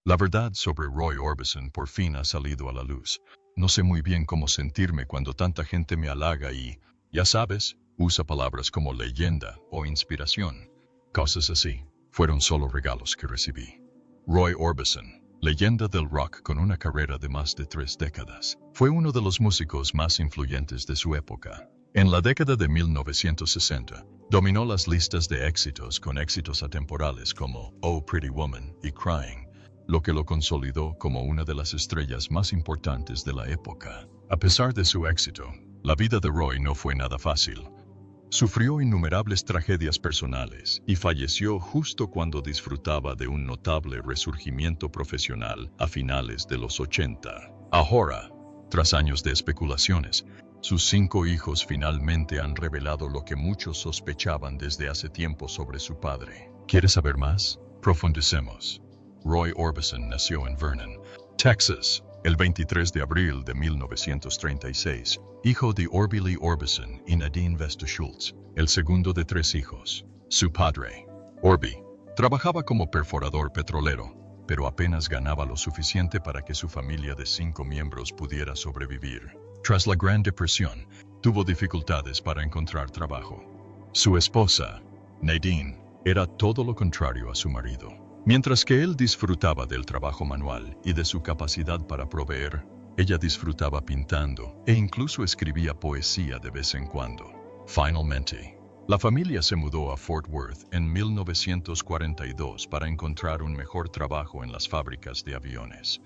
La verdad sobre Roy Orbison por fin ha salido a la luz. No sé muy bien cómo sentirme cuando tanta gente me halaga y, ya sabes, usa palabras como leyenda o inspiración. Cosas así. Fueron solo regalos que recibí. Roy Orbison, leyenda del rock con una carrera de más de 3 décadas, fue uno de los músicos más influyentes de su época. En la década de 1960, dominó las listas de éxitos con éxitos atemporales como Oh Pretty Woman y Crying, lo que lo consolidó como una de las estrellas más importantes de la época. A pesar de su éxito, la vida de Roy no fue nada fácil. Sufrió innumerables tragedias personales y falleció justo cuando disfrutaba de un notable resurgimiento profesional a finales de los 80. Ahora, tras años de especulaciones, sus 5 hijos finalmente han revelado lo que muchos sospechaban desde hace tiempo sobre su padre. ¿Quieres saber más? Profundicemos. Roy Orbison nació en Vernon, Texas, el 23 de abril de 1936, hijo de Orby Lee Orbison y Nadine Vesta Schultz, el segundo de 3 hijos. Su padre, Orby, trabajaba como perforador petrolero, pero apenas ganaba lo suficiente para que su familia de 5 miembros pudiera sobrevivir. Tras la Gran Depresión, tuvo dificultades para encontrar trabajo. Su esposa, Nadine, era todo lo contrario a su marido. Mientras que él disfrutaba del trabajo manual y de su capacidad para proveer, ella disfrutaba pintando e incluso escribía poesía de vez en cuando. Finalmente, la familia se mudó a Fort Worth en 1942 para encontrar un mejor trabajo en las fábricas de aviones.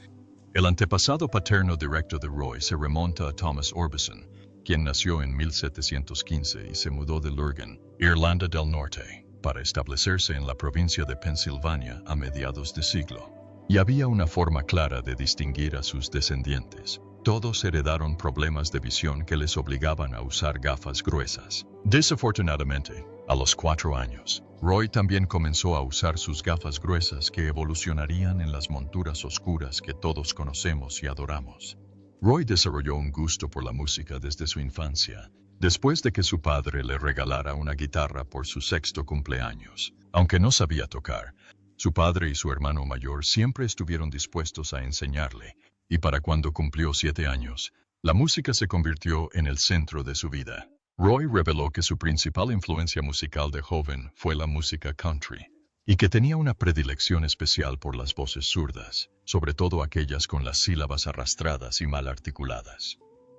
El antepasado paterno directo de Roy se remonta a Thomas Orbison, quien nació en 1715 y se mudó de Lurgan, Irlanda del Norte, para establecerse en la provincia de Pensilvania a mediados de siglo. Y había una forma clara de distinguir a sus descendientes. Todos heredaron problemas de visión que les obligaban a usar gafas gruesas. Desafortunadamente, a los 4 años, Roy también comenzó a usar sus gafas gruesas que evolucionarían en las monturas oscuras que todos conocemos y adoramos. Roy desarrolló un gusto por la música desde su infancia, después de que su padre le regalara una guitarra por su 6º cumpleaños. Aunque no sabía tocar, su padre y su hermano mayor siempre estuvieron dispuestos a enseñarle, y para cuando cumplió 7 años, la música se convirtió en el centro de su vida. Roy reveló que su principal influencia musical de joven fue la música country, y que tenía una predilección especial por las voces zurdas, sobre todo aquellas con las sílabas arrastradas y mal articuladas.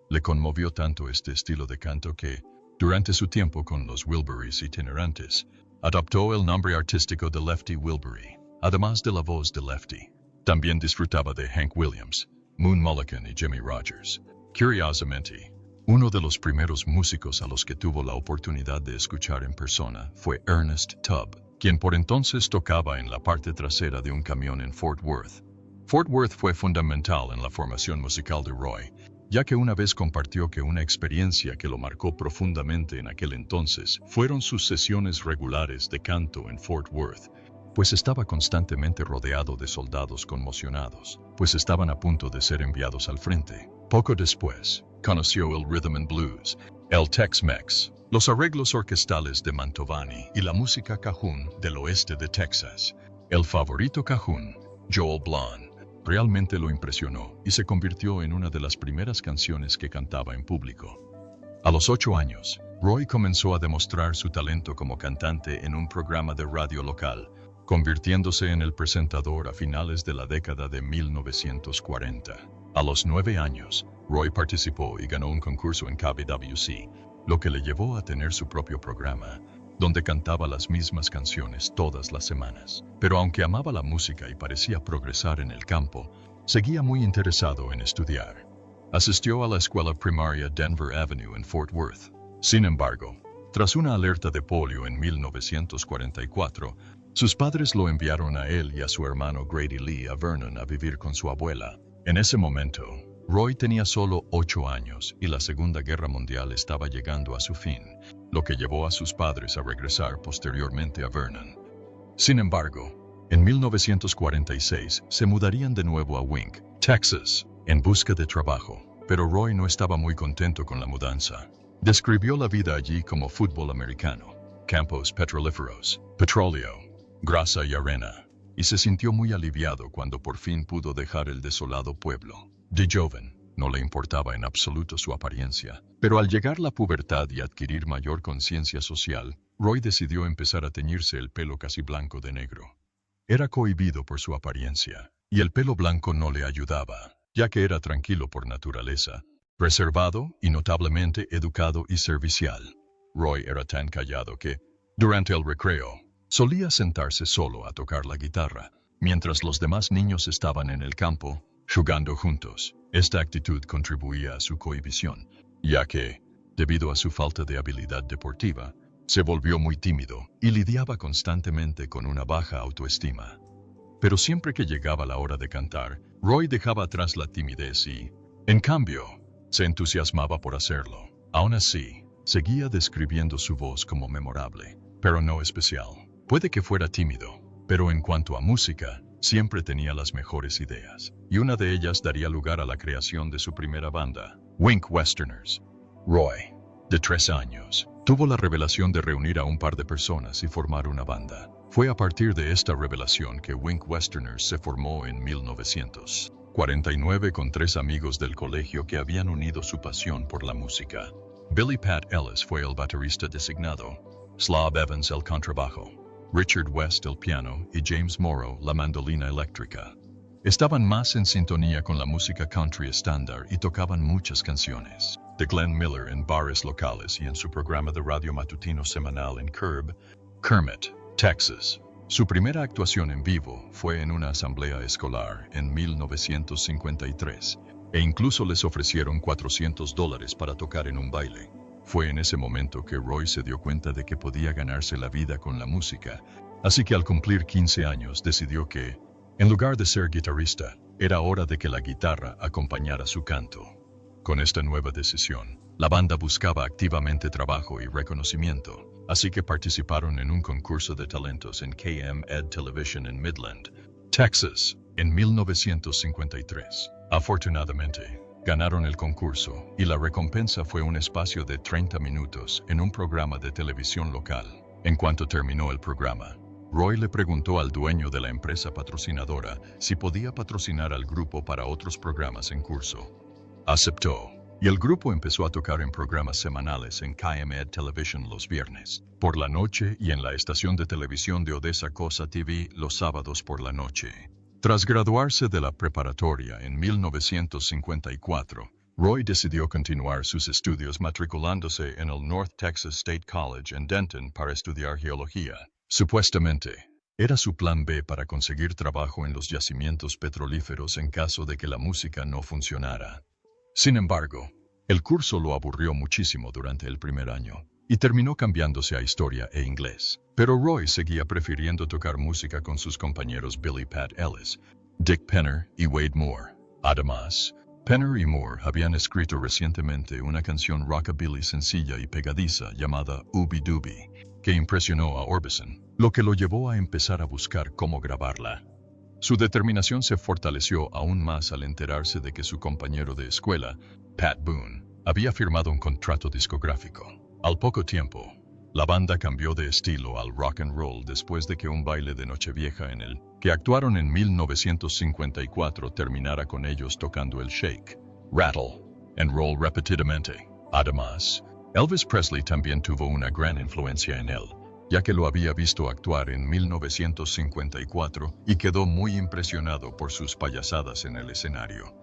Le conmovió tanto este estilo de canto que, durante su tiempo con los Wilburys itinerantes, adoptó el nombre artístico de Lefty Wilbury, además de la voz de Lefty. También disfrutaba de Hank Williams, Moon Mullican y Jimmy Rogers. Curiosamente, uno de los primeros músicos a los que tuvo la oportunidad de escuchar en persona fue Ernest Tubb, quien por entonces tocaba en la parte trasera de un camión en Fort Worth. Fort Worth fue fundamental en la formación musical de Roy, ya que una vez compartió que una experiencia que lo marcó profundamente en aquel entonces fueron sus sesiones regulares de canto en Fort Worth, pues estaba constantemente rodeado de soldados conmocionados, pues estaban a punto de ser enviados al frente. Poco después, conoció el rhythm and blues, el Tex-Mex, los arreglos orquestales de Mantovani y la música cajún del oeste de Texas. El favorito cajún, Joel Blunt, realmente lo impresionó y se convirtió en una de las primeras canciones que cantaba en público. A los 8 años, Roy comenzó a demostrar su talento como cantante en un programa de radio local, convirtiéndose en el presentador a finales de la década de 1940. A los 9 años, Roy participó y ganó un concurso en KBWC, lo que le llevó a tener su propio programa, donde cantaba las mismas canciones todas las semanas. Pero aunque amaba la música y parecía progresar en el campo, seguía muy interesado en estudiar. Asistió a la escuela primaria Denver Avenue en Fort Worth. Sin embargo, tras una alerta de polio en 1944, sus padres lo enviaron a él y a su hermano Grady Lee a Vernon a vivir con su abuela. En ese momento, Roy tenía solo 8 años y la Segunda Guerra Mundial estaba llegando a su fin, lo que llevó a sus padres a regresar posteriormente a Vernon. Sin embargo, en 1946 se mudarían de nuevo a Wink, Texas, en busca de trabajo, pero Roy no estaba muy contento con la mudanza. Describió la vida allí como fútbol americano, campos petrolíferos, petróleo, grasa y arena. y se sintió muy aliviado cuando por fin pudo dejar el desolado pueblo. De joven, no le importaba en absoluto su apariencia, pero al llegar la pubertad y adquirir mayor conciencia social, Roy decidió empezar a teñirse el pelo casi blanco de negro. Era cohibido por su apariencia, y el pelo blanco no le ayudaba, ya que era tranquilo por naturaleza, reservado y notablemente educado y servicial. Roy era tan callado que, durante el recreo, solía sentarse solo a tocar la guitarra, mientras los demás niños estaban en el campo, jugando juntos. Esta actitud contribuía a su cohibición, ya que, debido a su falta de habilidad deportiva, se volvió muy tímido y lidiaba constantemente con una baja autoestima. Pero siempre que llegaba la hora de cantar, Roy dejaba atrás la timidez y, en cambio, se entusiasmaba por hacerlo. Aún así, seguía describiendo su voz como memorable, pero no especial. Puede que fuera tímido, pero en cuanto a música, siempre tenía las mejores ideas, y una de ellas daría lugar a la creación de su primera banda, Wink Westerners. Roy, de 13 años, tuvo la revelación de reunir a un par de personas y formar una banda. Fue a partir de esta revelación que Wink Westerners se formó en 1949 con 3 amigos del colegio que habían unido su pasión por la música. Billy Pat Ellis fue el baterista designado, Slav Evans el contrabajo, Richard West el piano y James Morrow la mandolina eléctrica. Estaban más en sintonía con la música country estándar y tocaban muchas canciones de Glenn Miller en bares locales y en su programa de radio matutino semanal en Kermit, Texas. Su primera actuación en vivo fue en una asamblea escolar en 1953, e incluso les ofrecieron $400 para tocar en un baile. Fue en ese momento que Roy se dio cuenta de que podía ganarse la vida con la música, así que al cumplir 15 años decidió que, en lugar de ser guitarrista, era hora de que la guitarra acompañara su canto. Con esta nueva decisión, la banda buscaba activamente trabajo y reconocimiento, así que participaron en un concurso de talentos en KMED Television en Midland, Texas, en 1953. Afortunadamente, ganaron el concurso y la recompensa fue un espacio de 30 minutos en un programa de televisión local. En cuanto terminó el programa, Roy le preguntó al dueño de la empresa patrocinadora si podía patrocinar al grupo para otros programas en curso. Aceptó, y el grupo empezó a tocar en programas semanales en KMED Television los viernes por la noche y en la estación de televisión de Odessa Cosa TV los sábados por la noche. Tras graduarse de la preparatoria en 1954, Roy decidió continuar sus estudios matriculándose en el North Texas State College en Denton para estudiar geología. Supuestamente, era su plan B para conseguir trabajo en los yacimientos petrolíferos en caso de que la música no funcionara. Sin embargo, el curso lo aburrió muchísimo durante el primer año y terminó cambiándose a historia e inglés. Pero Roy seguía prefiriendo tocar música con sus compañeros Billy Pat Ellis, Dick Penner y Wade Moore. Además, Penner y Moore habían escrito recientemente una canción rockabilly sencilla y pegadiza llamada Ooby Dooby, que impresionó a Orbison, lo que lo llevó a empezar a buscar cómo grabarla. Su determinación se fortaleció aún más al enterarse de que su compañero de escuela, Pat Boone, había firmado un contrato discográfico. Al poco tiempo, la banda cambió de estilo al rock and roll después de que un baile de Nochevieja en el que actuaron en 1954 terminara con ellos tocando el shake, rattle and roll repetidamente. Además, Elvis Presley también tuvo una gran influencia en él, ya que lo había visto actuar en 1954 y quedó muy impresionado por sus payasadas en el escenario.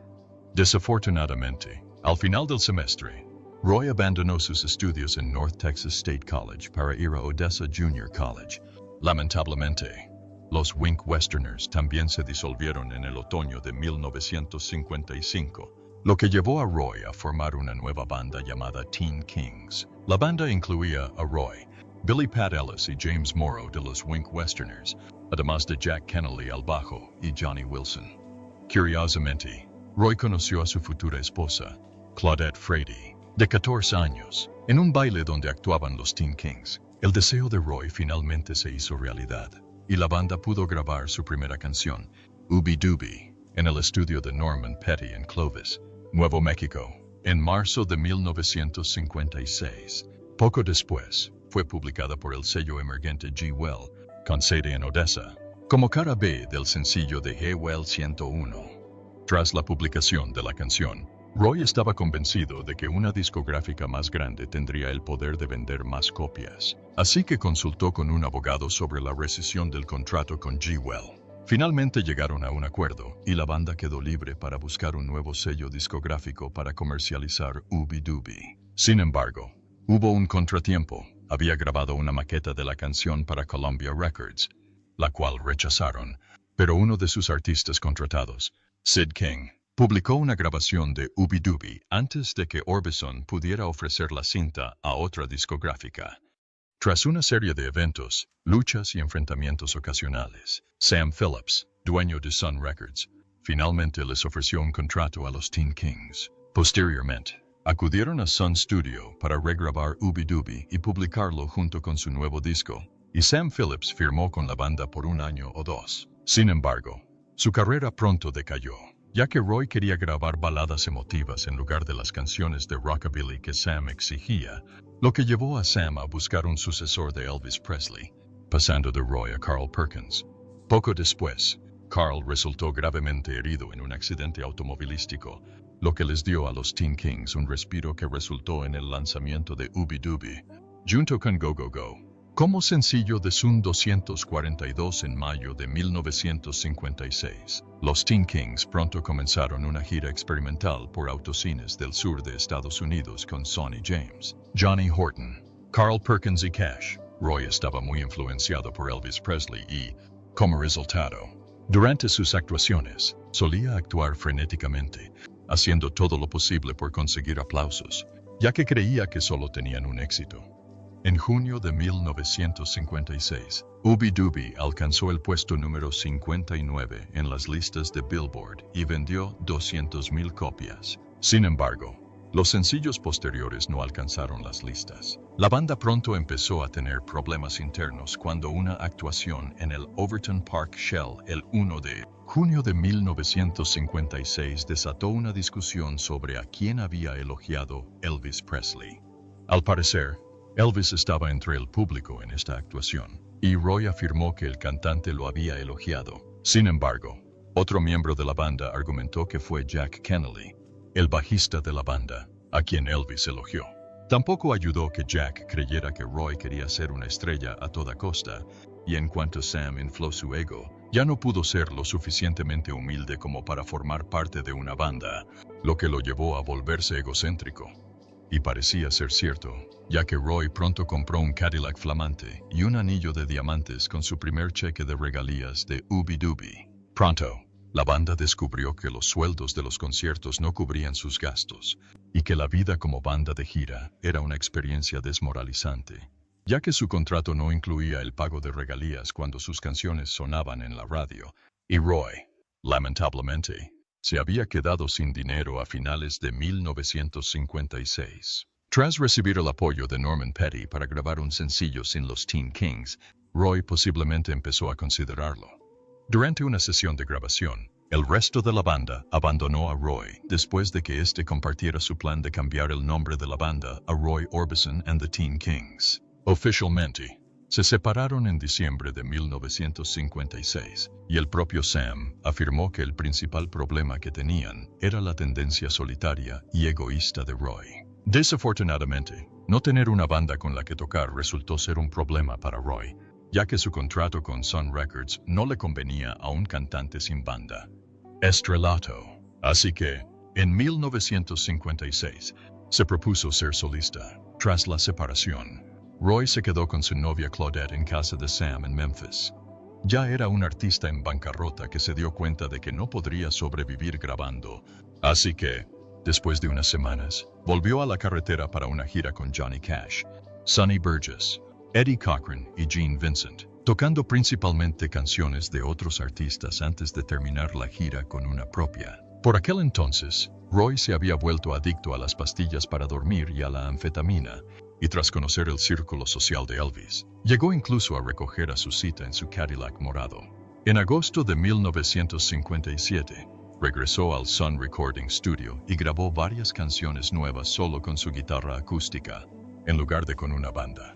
Desafortunadamente, al final del semestre, Roy abandonó sus estudios en North Texas State College para ir a Odessa Junior College. Lamentablemente, los Wink Westerners también se disolvieron en el otoño de 1955, lo que llevó a Roy a formar una nueva banda llamada Teen Kings. La banda incluía a Roy, Billy Pat Ellis y James Morrow de los Wink Westerners, además de Jack Kennelly al bajo y Johnny Wilson. Curiosamente, Roy conoció a su futura esposa, Claudette Frady, de 14 años, en un baile donde actuaban los Teen Kings. El deseo de Roy finalmente se hizo realidad, y la banda pudo grabar su primera canción, Ooby Dooby, en el estudio de Norman Petty en Clovis, Nuevo México, en marzo de 1956. Poco después, fue publicada por el sello emergente G. Well, con sede en Odessa. como cara B del sencillo de Hey Well 101. Tras la publicación de la canción, Roy estaba convencido de que una discográfica más grande tendría el poder de vender más copias, así que consultó con un abogado sobre la rescisión del contrato con G-Well. Finalmente llegaron a un acuerdo y la banda quedó libre para buscar un nuevo sello discográfico para comercializar Ooby Dooby. Sin embargo, hubo un contratiempo. Había grabado una maqueta de la canción para Columbia Records, la cual rechazaron, pero uno de sus artistas contratados, Sid King, publicó una grabación de Ooby Dooby antes de que Orbison pudiera ofrecer la cinta a otra discográfica. Tras una serie de eventos, luchas y enfrentamientos ocasionales, Sam Phillips, dueño de Sun Records, finalmente les ofreció un contrato a los Teen Kings. Posteriormente, acudieron a Sun Studio para regrabar Ooby Dooby y publicarlo junto con su nuevo disco, y Sam Phillips firmó con la banda por 1 año o 2. Sin embargo, su carrera pronto decayó, ya que Roy quería grabar baladas emotivas en lugar de las canciones de rockabilly que Sam exigía, lo que llevó a Sam a buscar un sucesor de Elvis Presley, pasando de Roy a Carl Perkins. Poco después, Carl resultó gravemente herido en un accidente automovilístico, lo que les dio a los Teen Kings un respiro que resultó en el lanzamiento de Ooby Dooby, junto con Go Go Go, como sencillo de Sun 242 en mayo de 1956. Los Teen Kings pronto comenzaron una gira experimental por autocines del sur de Estados Unidos con Sonny James, Johnny Horton, Carl Perkins y Cash. Roy estaba muy influenciado por Elvis Presley y, como resultado, durante sus actuaciones, solía actuar frenéticamente, haciendo todo lo posible por conseguir aplausos, ya que creía que solo tenían un éxito. En junio de 1956, Ooby Dooby alcanzó el puesto número 59 en las listas de Billboard y vendió 200,000 copias. Sin embargo, los sencillos posteriores no alcanzaron las listas. La banda pronto empezó a tener problemas internos cuando una actuación en el Overton Park Shell el 1 de junio de 1956 desató una discusión sobre a quién había elogiado Elvis Presley. Al parecer, Elvis estaba entre el público en esta actuación, y Roy afirmó que el cantante lo había elogiado. Sin embargo, otro miembro de la banda argumentó que fue Jack Kennelly, el bajista de la banda, a quien Elvis elogió. Tampoco ayudó que Jack creyera que Roy quería ser una estrella a toda costa, y en cuanto Sam infló su ego, ya no pudo ser lo suficientemente humilde como para formar parte de una banda, lo que lo llevó a volverse egocéntrico. Y parecía ser cierto, ya que Roy pronto compró un Cadillac flamante y un anillo de diamantes con su primer cheque de regalías de Ooby Dooby. Pronto, la banda descubrió que los sueldos de los conciertos no cubrían sus gastos, y que la vida como banda de gira era una experiencia desmoralizante, ya que su contrato no incluía el pago de regalías cuando sus canciones sonaban en la radio, y Roy, lamentablemente, se había quedado sin dinero a finales de 1956. Tras recibir el apoyo de Norman Petty para grabar un sencillo sin los Teen Kings, Roy posiblemente empezó a considerarlo. Durante una sesión de grabación, el resto de la banda abandonó a Roy después de que éste compartiera su plan de cambiar el nombre de la banda a Roy Orbison and the Teen Kings. Oficialmente, se separaron en diciembre de 1956, y el propio Sam afirmó que el principal problema que tenían era la tendencia solitaria y egoísta de Roy. Desafortunadamente, no tener una banda con la que tocar resultó ser un problema para Roy, ya que su contrato con Sun Records no le convenía a un cantante sin banda. Estrelato. Así que, en 1956, se propuso ser solista. Tras la separación, Roy se quedó con su novia Claudette en casa de Sam en Memphis. Ya era un artista en bancarrota que se dio cuenta de que no podría sobrevivir grabando, así que, después de unas semanas, volvió a la carretera para una gira con Johnny Cash, Sonny Burgess, Eddie Cochran y Gene Vincent, tocando principalmente canciones de otros artistas antes de terminar la gira con una propia. Por aquel entonces, Roy se había vuelto adicto a las pastillas para dormir y a la anfetamina, y tras conocer el círculo social de Elvis, llegó incluso a recoger a su cita en su Cadillac morado. En agosto de 1957, regresó al Sun Recording Studio y grabó varias canciones nuevas solo con su guitarra acústica, en lugar de con una banda.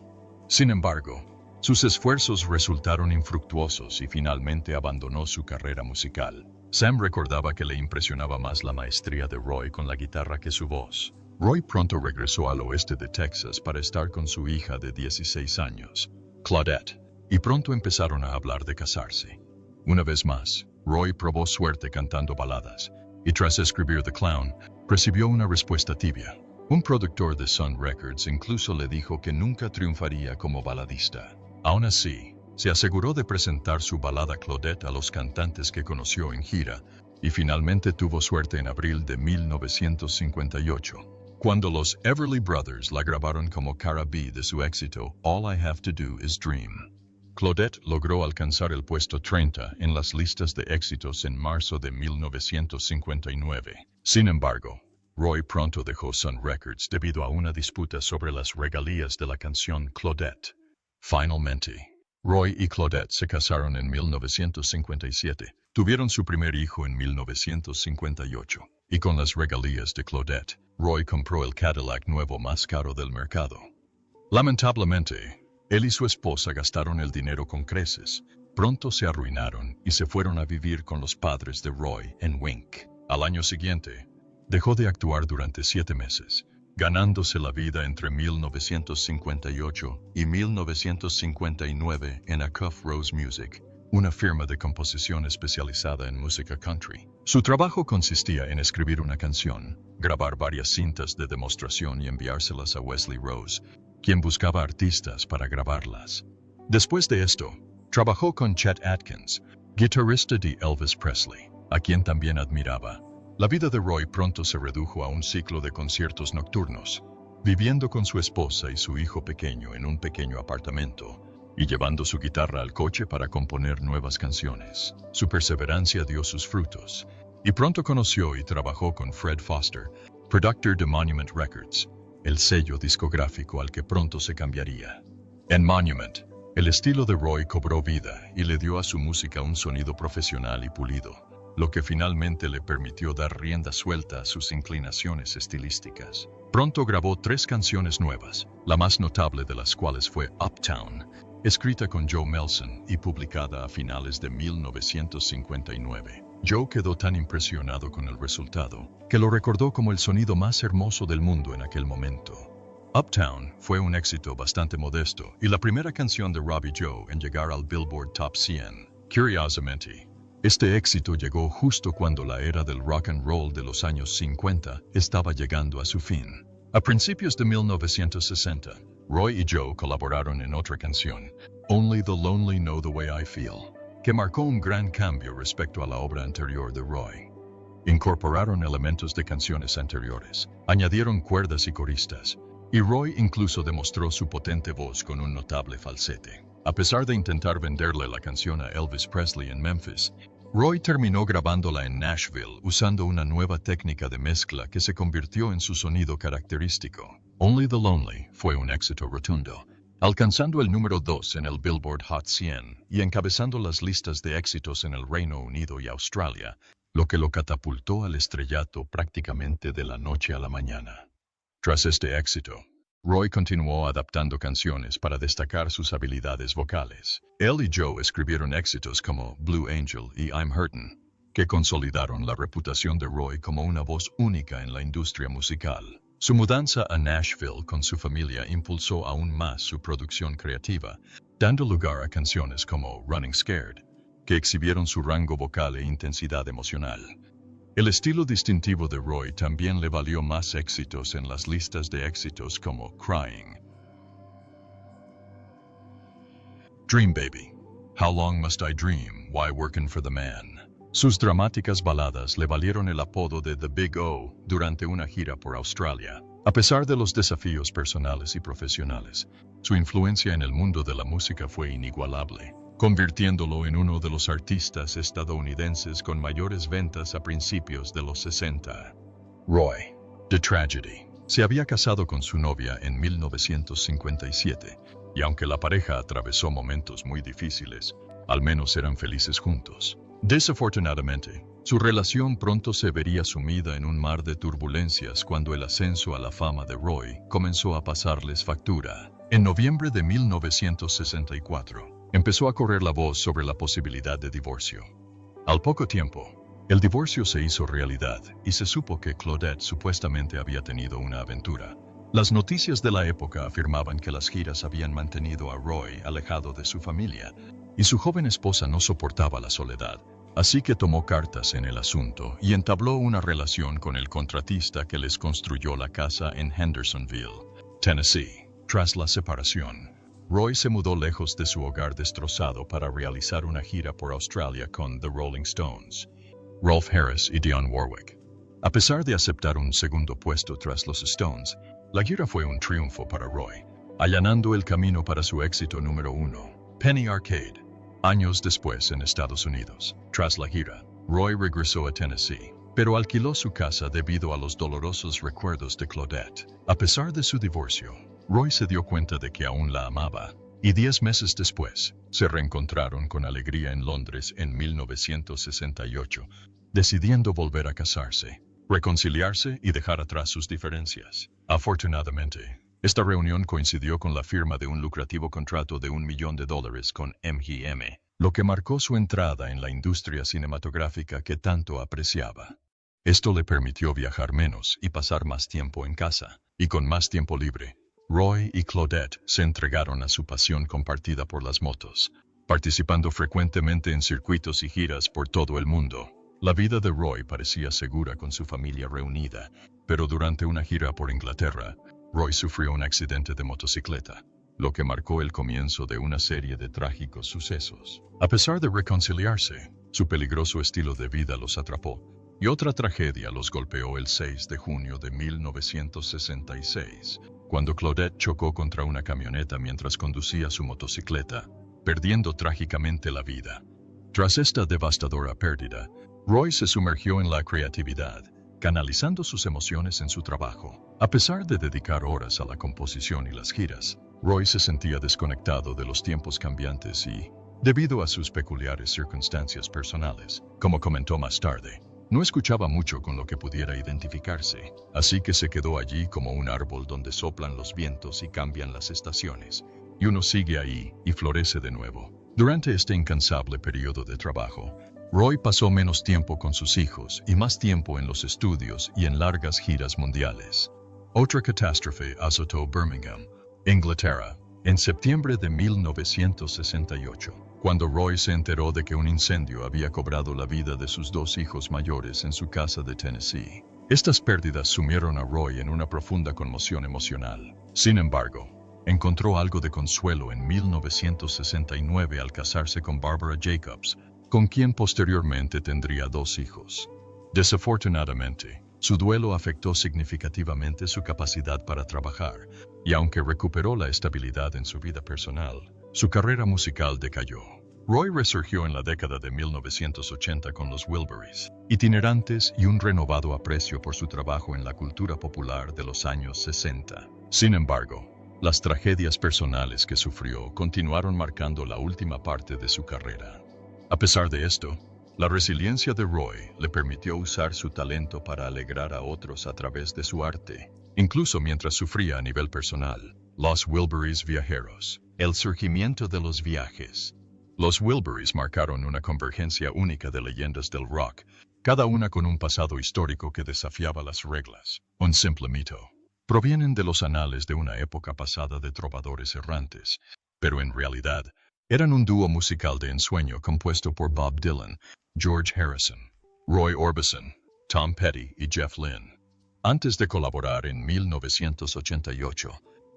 Sin embargo, Sus esfuerzos resultaron infructuosos y finalmente abandonó su carrera musical. Sam recordaba que le impresionaba más la maestría de Roy con la guitarra que su voz. Roy pronto regresó al oeste de Texas para estar con su hija de 16 años, Claudette, y pronto empezaron a hablar de casarse. Una vez más, Roy probó suerte cantando baladas, y tras escribir The Clown, recibió una respuesta tibia. Un productor de Sun Records incluso le dijo que nunca triunfaría como baladista. Aún así, se aseguró de presentar su balada Claudette a los cantantes que conoció en gira, y finalmente tuvo suerte en abril de 1958, cuando los Everly Brothers la grabaron como cara B de su éxito All I Have to Do Is Dream. Claudette logró alcanzar el puesto 30 en las listas de éxitos en marzo de 1959. Sin embargo, Roy pronto dejó Sun Records debido a una disputa sobre las regalías de la canción Claudette. Finalmente, Roy y Claudette se casaron en 1957, tuvieron su primer hijo en 1958, y con las regalías de Claudette, Roy compró el Cadillac nuevo más caro del mercado. Lamentablemente, él y su esposa gastaron el dinero con creces, pronto se arruinaron y se fueron a vivir con los padres de Roy en Wink. Al año siguiente, dejó de actuar durante 7 meses, ganándose la vida entre 1958 y 1959 en Acuff Rose Music, una firma de composición especializada en música country. Su trabajo consistía en escribir una canción, grabar varias cintas de demostración y enviárselas a Wesley Rose, quien buscaba artistas para grabarlas. Después de esto, trabajó con Chet Atkins, guitarrista de Elvis Presley, a quien también admiraba. La vida de Roy pronto se redujo a un ciclo de conciertos nocturnos, viviendo con su esposa y su hijo pequeño en un pequeño apartamento, y llevando su guitarra al coche para componer nuevas canciones. Su perseverancia dio sus frutos, y pronto conoció y trabajó con Fred Foster, productor de Monument Records, el sello discográfico al que pronto se cambiaría. En Monument, el estilo de Roy cobró vida y le dio a su música un sonido profesional y pulido, lo que finalmente le permitió dar rienda suelta a sus inclinaciones estilísticas. Pronto grabó 3 canciones nuevas, la más notable de las cuales fue Uptown, escrita con Joe Melson y publicada a finales de 1959. Joe quedó tan impresionado con el resultado que lo recordó como el sonido más hermoso del mundo en aquel momento. Uptown fue un éxito bastante modesto y la primera canción de Robbie Joe en llegar al Billboard Top 100. Curiosamente, este éxito llegó justo cuando la era del rock and roll de los años 50 estaba llegando a su fin. A principios de 1960, Roy y Joe colaboraron en otra canción, Only the Lonely Know the Way I Feel, que marcó un gran cambio respecto a la obra anterior de Roy. Incorporaron elementos de canciones anteriores, añadieron cuerdas y coristas, y Roy incluso demostró su potente voz con un notable falsete. A pesar de intentar venderle la canción a Elvis Presley en Memphis, Roy terminó grabándola en Nashville usando una nueva técnica de mezcla que se convirtió en su sonido característico. Only the Lonely fue un éxito rotundo, alcanzando el número 2 en el Billboard Hot 100 y encabezando las listas de éxitos en el Reino Unido y Australia, lo que lo catapultó al estrellato prácticamente de la noche a la mañana. Tras este éxito, Roy continuó adaptando canciones para destacar sus habilidades vocales. Él y Joe escribieron éxitos como Blue Angel y I'm Hurtin', que consolidaron la reputación de Roy como una voz única en la industria musical. Su mudanza a Nashville con su familia impulsó aún más su producción creativa, dando lugar a canciones como Running Scared, que exhibieron su rango vocal e intensidad emocional. El estilo distintivo de Roy también le valió más éxitos en las listas de éxitos como Crying, Dream Baby, How Long Must I Dream, Why Workin' for the Man. Sus dramáticas baladas le valieron el apodo de The Big O durante una gira por Australia. A pesar de los desafíos personales y profesionales, su influencia en el mundo de la música fue inigualable, convirtiéndolo en uno de los artistas estadounidenses con mayores ventas a principios de los 60. Roy, The Tragedy, se había casado con su novia en 1957, y aunque la pareja atravesó momentos muy difíciles, al menos eran felices juntos. Desafortunadamente, su relación pronto se vería sumida en un mar de turbulencias cuando el ascenso a la fama de Roy comenzó a pasarles factura. En noviembre de 1964, empezó a correr la voz sobre la posibilidad de divorcio. Al poco tiempo, el divorcio se hizo realidad y se supo que Claudette supuestamente había tenido una aventura. Las noticias de la época afirmaban que las giras habían mantenido a Roy alejado de su familia y su joven esposa no soportaba la soledad. Así que tomó cartas en el asunto y entabló una relación con el contratista que les construyó la casa en Hendersonville, Tennessee. Tras la separación, Roy se mudó lejos de su hogar destrozado para realizar una gira por Australia con The Rolling Stones, Rolf Harris y Dionne Warwick. A pesar de aceptar un segundo puesto tras los Stones, la gira fue un triunfo para Roy, allanando el camino para su éxito número 1, Penny Arcade. Años después en Estados Unidos, tras la gira, Roy regresó a Tennessee, pero alquiló su casa debido a los dolorosos recuerdos de Claudette. A pesar de su divorcio, Roy se dio cuenta de que aún la amaba, y 10 meses después, se reencontraron con alegría en Londres en 1968, decidiendo volver a casarse, reconciliarse y dejar atrás sus diferencias. Afortunadamente, esta reunión coincidió con la firma de un lucrativo contrato de $1 millón con MGM, lo que marcó su entrada en la industria cinematográfica que tanto apreciaba. Esto le permitió viajar menos y pasar más tiempo en casa, y con más tiempo libre, Roy y Claudette se entregaron a su pasión compartida por las motos, participando frecuentemente en circuitos y giras por todo el mundo. La vida de Roy parecía segura con su familia reunida, pero durante una gira por Inglaterra, Roy sufrió un accidente de motocicleta, lo que marcó el comienzo de una serie de trágicos sucesos. A pesar de reconciliarse, su peligroso estilo de vida los atrapó, y otra tragedia los golpeó el 6 de junio de 1966, cuando Claudette chocó contra una camioneta mientras conducía su motocicleta, perdiendo trágicamente la vida. Tras esta devastadora pérdida, Roy se sumergió en la creatividad, canalizando sus emociones en su trabajo. A pesar de dedicar horas a la composición y las giras, Roy se sentía desconectado de los tiempos cambiantes y, debido a sus peculiares circunstancias personales, como comentó más tarde, no escuchaba mucho con lo que pudiera identificarse, así que se quedó allí como un árbol donde soplan los vientos y cambian las estaciones, y uno sigue ahí y florece de nuevo. Durante este incansable periodo de trabajo, Roy pasó menos tiempo con sus hijos y más tiempo en los estudios y en largas giras mundiales. Otra catástrofe azotó Birmingham, Inglaterra, en septiembre de 1968. Cuando Roy se enteró de que un incendio había cobrado la vida de sus 2 hijos mayores en su casa de Tennessee. Estas pérdidas sumieron a Roy en una profunda conmoción emocional. Sin embargo, encontró algo de consuelo en 1969 al casarse con Barbara Jacobs, con quien posteriormente tendría 2 hijos. Desafortunadamente, su duelo afectó significativamente su capacidad para trabajar, y aunque recuperó la estabilidad en su vida personal, su carrera musical decayó. Roy resurgió en la década de 1980 con los Wilburys, itinerantes y un renovado aprecio por su trabajo en la cultura popular de los años 60. Sin embargo, las tragedias personales que sufrió continuaron marcando la última parte de su carrera. A pesar de esto, la resiliencia de Roy le permitió usar su talento para alegrar a otros a través de su arte, incluso mientras sufría a nivel personal. Los Wilburys viajeros. El surgimiento de los viajes. Los Wilburys marcaron una convergencia única de leyendas del rock, cada una con un pasado histórico que desafiaba las reglas. Un simple mito. Provienen de los anales de una época pasada de trovadores errantes, pero en realidad eran un dúo musical de ensueño compuesto por Bob Dylan, George Harrison, Roy Orbison, Tom Petty y Jeff Lynne. Antes de colaborar en 1988,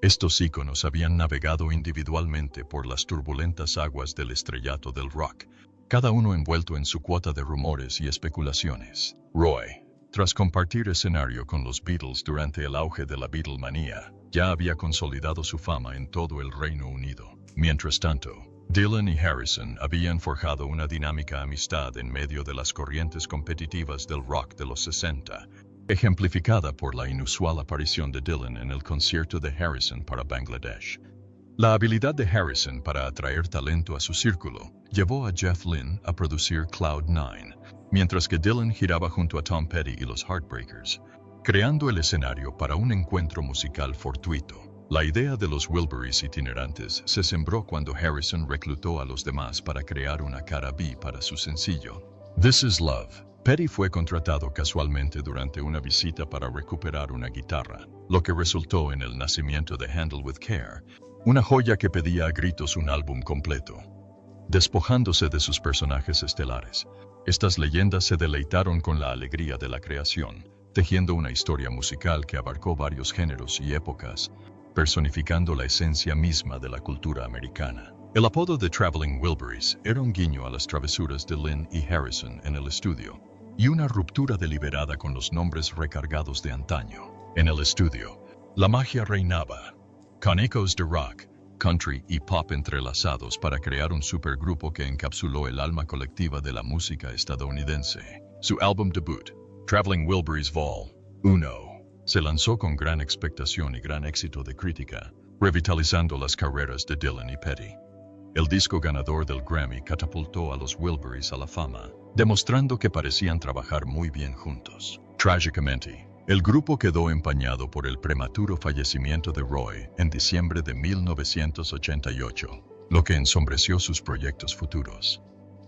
estos íconos habían navegado individualmente por las turbulentas aguas del estrellato del rock, cada uno envuelto en su cuota de rumores y especulaciones. Roy, tras compartir escenario con los Beatles durante el auge de la Beatlemanía, ya había consolidado su fama en todo el Reino Unido. Mientras tanto, Dylan y Harrison habían forjado una dinámica amistad en medio de las corrientes competitivas del rock de los 60, ejemplificada por la inusual aparición de Dylan en el concierto de Harrison para Bangladesh. La habilidad de Harrison para atraer talento a su círculo llevó a Jeff Lynne a producir Cloud 9, mientras que Dylan giraba junto a Tom Petty y los Heartbreakers, creando el escenario para un encuentro musical fortuito. La idea de los Wilburys itinerantes se sembró cuando Harrison reclutó a los demás para crear una cara B para su sencillo This Is Love. Petty fue contratado casualmente durante una visita para recuperar una guitarra, lo que resultó en el nacimiento de Handle with Care, una joya que pedía a gritos un álbum completo. Despojándose de sus personajes estelares, estas leyendas se deleitaron con la alegría de la creación, tejiendo una historia musical que abarcó varios géneros y épocas, personificando la esencia misma de la cultura americana. El apodo de Traveling Wilburys era un guiño a las travesuras de Lynn y Harrison en el estudio, y una ruptura deliberada con los nombres recargados de antaño. En el estudio, la magia reinaba, con ecos de rock, country y pop entrelazados para crear un supergrupo que encapsuló el alma colectiva de la música estadounidense. Su álbum debut, Traveling Wilburys Vol. 1, se lanzó con gran expectación y gran éxito de crítica, revitalizando las carreras de Dylan y Petty. El disco ganador del Grammy catapultó a los Wilburys a la fama, demostrando que parecían trabajar muy bien juntos. Trágicamente, el grupo quedó empañado por el prematuro fallecimiento de Roy en diciembre de 1988, lo que ensombreció sus proyectos futuros.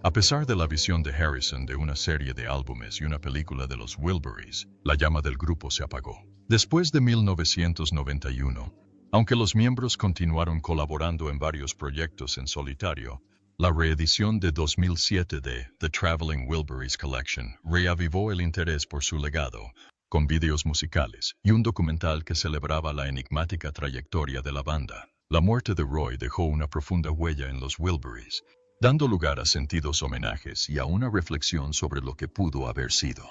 A pesar de la visión de Harrison de una serie de álbumes y una película de los Wilburys, la llama del grupo se apagó. Después de 1991, aunque los miembros continuaron colaborando en varios proyectos en solitario, la reedición de 2007 de The Traveling Wilburys Collection reavivó el interés por su legado, con vídeos musicales y un documental que celebraba la enigmática trayectoria de la banda. La muerte de Roy dejó una profunda huella en los Wilburys, dando lugar a sentidos homenajes y a una reflexión sobre lo que pudo haber sido.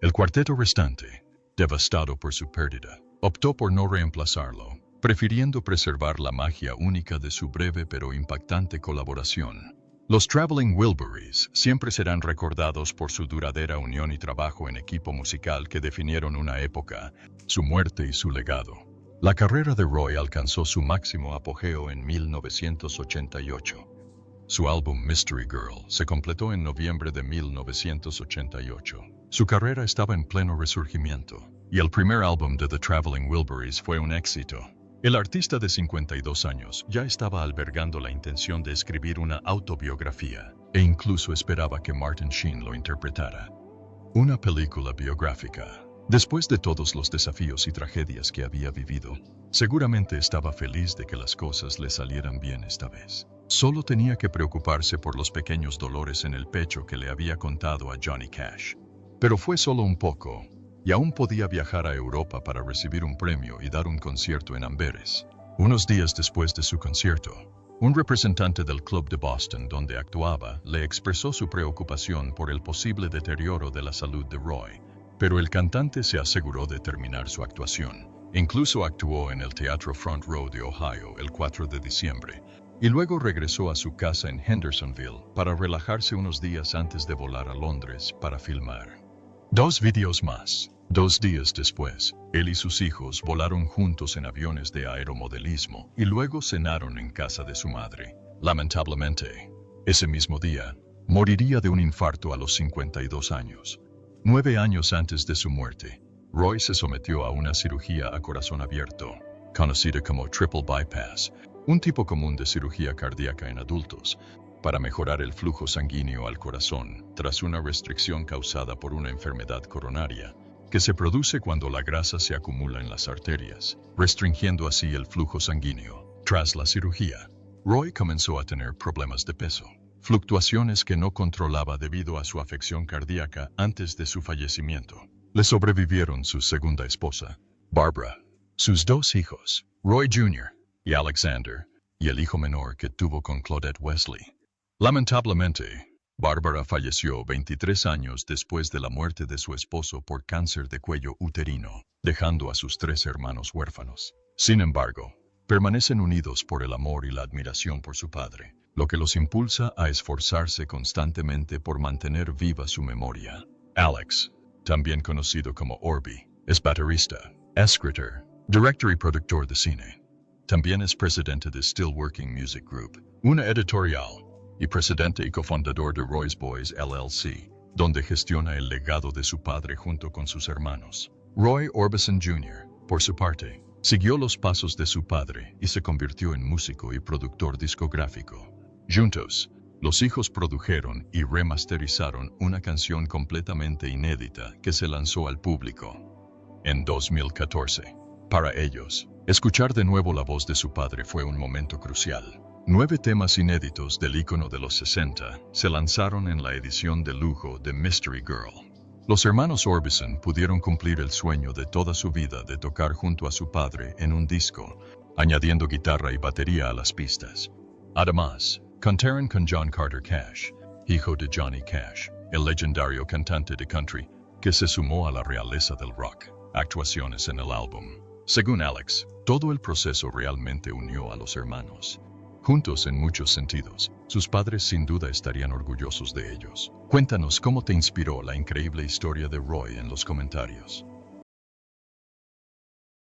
El cuarteto restante, devastado por su pérdida, optó por no reemplazarlo, prefiriendo preservar la magia única de su breve pero impactante colaboración. Los Traveling Wilburys siempre serán recordados por su duradera unión y trabajo en equipo musical que definieron una época, su muerte y su legado. La carrera de Roy alcanzó su máximo apogeo en 1988. Su álbum Mystery Girl se completó en noviembre de 1988. Su carrera estaba en pleno resurgimiento, y el primer álbum de The Traveling Wilburys fue un éxito. El artista de 52 años ya estaba albergando la intención de escribir una autobiografía, e incluso esperaba que Martin Sheen lo interpretara. Una película biográfica. Después de todos los desafíos y tragedias que había vivido, seguramente estaba feliz de que las cosas le salieran bien esta vez. Solo tenía que preocuparse por los pequeños dolores en el pecho que le había contado a Johnny Cash. Pero fue solo un poco, y aún podía viajar a Europa para recibir un premio y dar un concierto en Amberes. Unos días después de su concierto, un representante del club de Boston donde actuaba le expresó su preocupación por el posible deterioro de la salud de Roy, pero el cantante se aseguró de terminar su actuación. Incluso actuó en el Teatro Front Row de Ohio el 4 de diciembre, y luego regresó a su casa en Hendersonville para relajarse unos días antes de volar a Londres para filmar 2 videos más. 2 días después, él y sus hijos volaron juntos en aviones de aeromodelismo y luego cenaron en casa de su madre. Lamentablemente, ese mismo día, moriría de un infarto a los 52 años. 9 años antes de su muerte, Roy se sometió a una cirugía a corazón abierto, conocida como triple bypass, un tipo común de cirugía cardíaca en adultos, para mejorar el flujo sanguíneo al corazón tras una restricción causada por una enfermedad coronaria, que se produce cuando la grasa se acumula en las arterias, restringiendo así el flujo sanguíneo. Tras la cirugía, Roy comenzó a tener problemas de peso, fluctuaciones que no controlaba debido a su afección cardíaca antes de su fallecimiento. Le sobrevivieron su segunda esposa, Barbara, sus 2 hijos, Roy Jr. y Alexander, y el hijo menor que tuvo con Claudette Wesley. Lamentablemente, Barbara falleció 23 años después de la muerte de su esposo por cáncer de cuello uterino, dejando a sus 3 hermanos huérfanos. Sin embargo, permanecen unidos por el amor y la admiración por su padre, lo que los impulsa a esforzarse constantemente por mantener viva su memoria. Alex, también conocido como Orby, es baterista, escritor, director y productor de cine. También es presidente de Still Working Music Group, una editorial, y presidente y cofundador de Roy's Boys LLC, donde gestiona el legado de su padre junto con sus hermanos. Roy Orbison Jr., por su parte, Siguió los pasos de su padre y se convirtió en músico y productor discográfico. Juntos, los hijos produjeron y remasterizaron una canción completamente inédita que se lanzó al público en 2014. Para ellos, escuchar de nuevo la voz de su padre fue un momento crucial. 9 temas inéditos del ícono de los 60 se lanzaron en la edición de lujo de Mystery Girl. Los hermanos Orbison pudieron cumplir el sueño de toda su vida de tocar junto a su padre en un disco, añadiendo guitarra y batería a las pistas. Además, cantaron con John Carter Cash, hijo de Johnny Cash, el legendario cantante de country, que se sumó a la realeza del rock, actuaciones en el álbum. Según Alex, todo el proceso realmente unió a los hermanos. Juntos en muchos sentidos, sus padres sin duda estarían orgullosos de ellos. Cuéntanos cómo te inspiró la increíble historia de Roy en los comentarios.